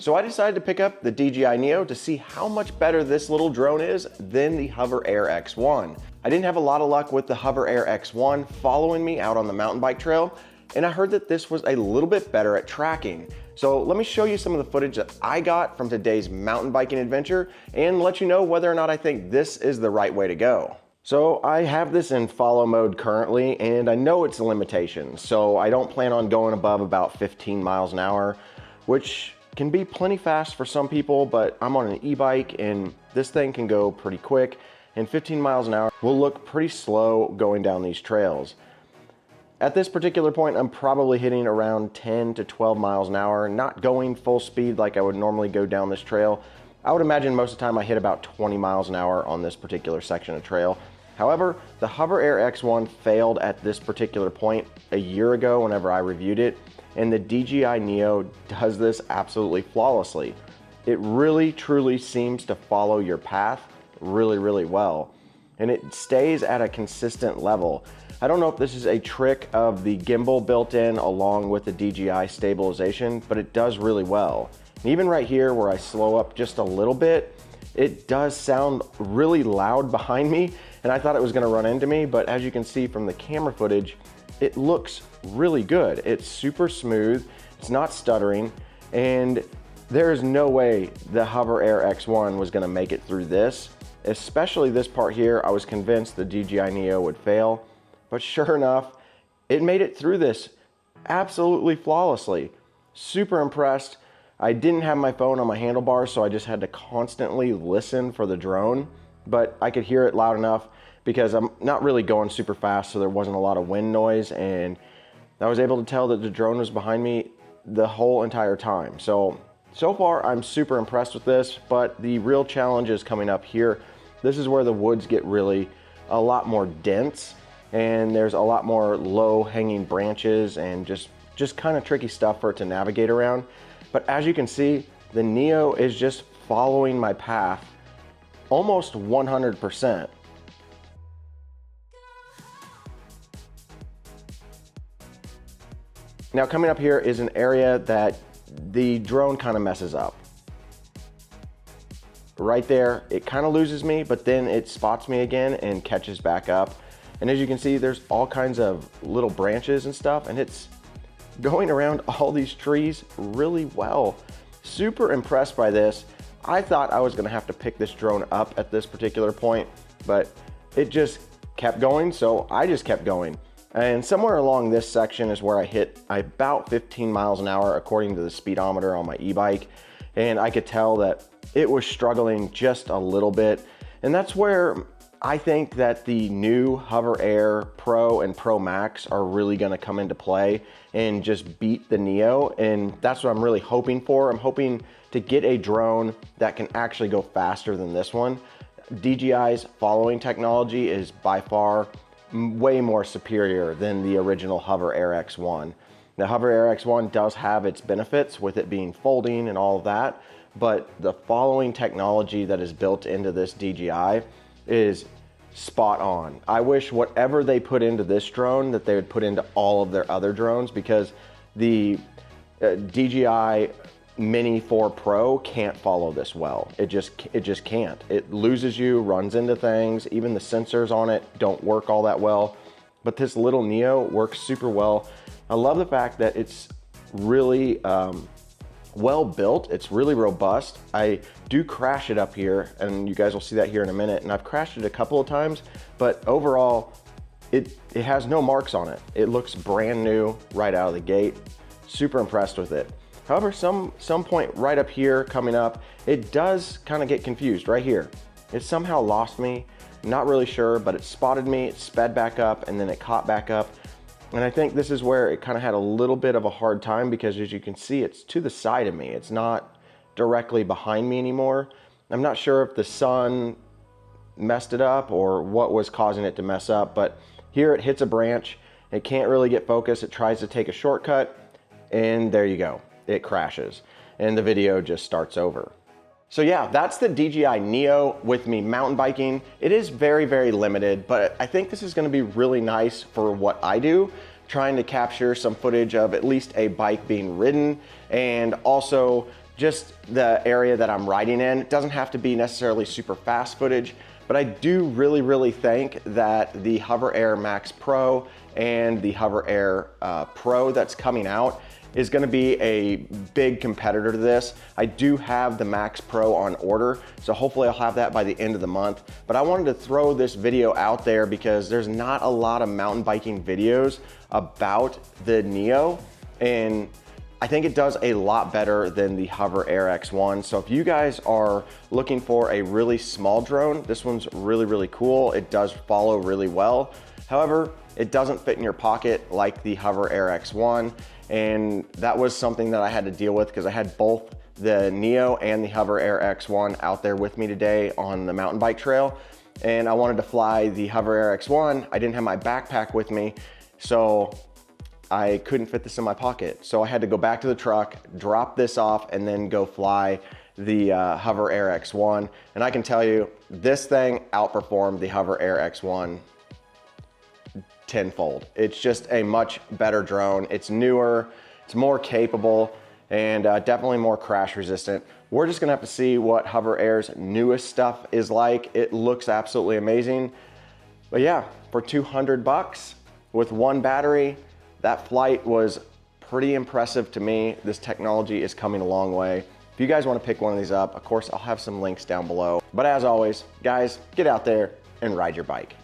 So I decided to pick up the DJI Neo to see how much better this little drone is than the Hover Air X1. I didn't have a lot of luck with the Hover Air X1 following me out on the mountain bike trail, and I heard that this was a little bit better at tracking. So let me show you some of the footage that I got from today's mountain biking adventure and let you know whether or not I think this is the right way to go. So I have this in follow mode currently, and I know it's a limitation, so I don't plan on going above about 15 miles an hour, which can be plenty fast for some people, but I'm on an e-bike and this thing can go pretty quick, and 15 miles an hour will look pretty slow going down these trails. At this particular point, I'm probably hitting around 10 to 12 miles an hour, not going full speed like I would normally go down this trail. I would imagine most of the time I hit about 20 miles an hour on this particular section of trail. However, the Hover Air X1 failed at this particular point a year ago whenever I reviewed it, and the DJI Neo does this absolutely flawlessly. It really truly seems to follow your path really well, and it stays at a consistent level. I don't know if this is a trick of the gimbal built in along with the DJI stabilization, but it does really well. And even right here where I slow up just a little bit, it does sound really loud behind me, and I thought it was gonna run into me, but as you can see from the camera footage, it looks really good. It's super smooth, it's not stuttering, and there is no way the Hover Air X1 was gonna make it through this. Especially this part here, I was convinced the DJI Neo would fail. But sure enough, it made it through this absolutely flawlessly. Super impressed. I didn't have my phone on my handlebars, so I just had to constantly listen for the drone, but I could hear it loud enough because I'm not really going super fast, so there wasn't a lot of wind noise, and I was able to tell that the drone was behind me the whole entire time. So far I'm super impressed with this, but the real challenge is coming up here. This is where the woods get really a lot more dense, and there's a lot more low hanging branches and just kind of tricky stuff for it to navigate around. But as you can see, the Neo is just following my path almost 100%. Now coming up here is an area that the drone kind of messes up. Right there, it kind of loses me, but then it spots me again and catches back up. And as you can see, there's all kinds of little branches and stuff, and it's going around all these trees really well. Super impressed by this. I thought I was gonna have to pick this drone up at this particular point, but it just kept going, so I just kept going. And somewhere along this section is where I hit about 15 miles an hour according to the speedometer on my e-bike, and I could tell that it was struggling just a little bit. And that's where I think that the new Hover Air Pro and Pro Max are really gonna come into play and just beat the Neo, and that's what I'm really hoping for. I'm hoping to get a drone that can actually go faster than this one. DJI's following technology is by far way more superior than the original Hover Air X1. The Hover Air X1 does have its benefits with it being folding and all of that, but the following technology that is built into this DJI is spot on. I wish whatever they put into this drone that they would put into all of their other drones, because the DJI Mini 4 Pro can't follow this well. It just can't. It loses you, runs into things. Even the sensors on it don't work all that well. But this little Neo works super well. I love the fact that it's really well built. It's really robust. I do crash it up here, and you guys will see that here in a minute. And I've crashed it a couple of times, but overall, it has no marks on it. It looks brand new right out of the gate. Super impressed with it. However, some point right up here coming up, it does kind of get confused right here. It somehow lost me, not really sure, but it spotted me, it sped back up, and then it caught back up. And I think this is where it kind of had a little bit of a hard time, because as you can see, it's to the side of me. It's not directly behind me anymore. I'm not sure if the sun messed it up or what was causing it to mess up, but here it hits a branch. It can't really get focused. It tries to take a shortcut, and there you go. It crashes, and the video just starts over. So yeah, that's the DJI Neo with me mountain biking. It is very, very limited, but I think this is gonna be really nice for what I do, trying to capture some footage of at least a bike being ridden, and also just the area that I'm riding in. It doesn't have to be necessarily super fast footage, but I do really think that the Hover Air Max Pro and the Hover Air Pro that's coming out is gonna be a big competitor to this. I do have the Max Pro on order, so hopefully I'll have that by the end of the month. But I wanted to throw this video out there because there's not a lot of mountain biking videos about the Neo, and I think it does a lot better than the Hover Air X1. So if you guys are looking for a really small drone, this one's really cool. It does follow really well. However, it doesn't fit in your pocket like the Hover Air X1. And that was something that I had to deal with because I had both the Neo and the Hover Air X1 out there with me today on the mountain bike trail. And I wanted to fly the Hover Air X1. I didn't have my backpack with me, so I couldn't fit this in my pocket. So I had to go back to the truck, drop this off, and then go fly the Hover Air X1. And I can tell you, this thing outperformed the Hover Air X1 tenfold. It's just a much better drone. It's newer, it's more capable, and definitely more crash resistant. We're just gonna have to see what Hover Air's newest stuff is like. It looks absolutely amazing. But yeah, for 200 bucks with one battery, that flight was pretty impressive to me. This technology is coming a long way. If you guys wanna pick one of these up, of course, I'll have some links down below. But as always, guys, get out there and ride your bike.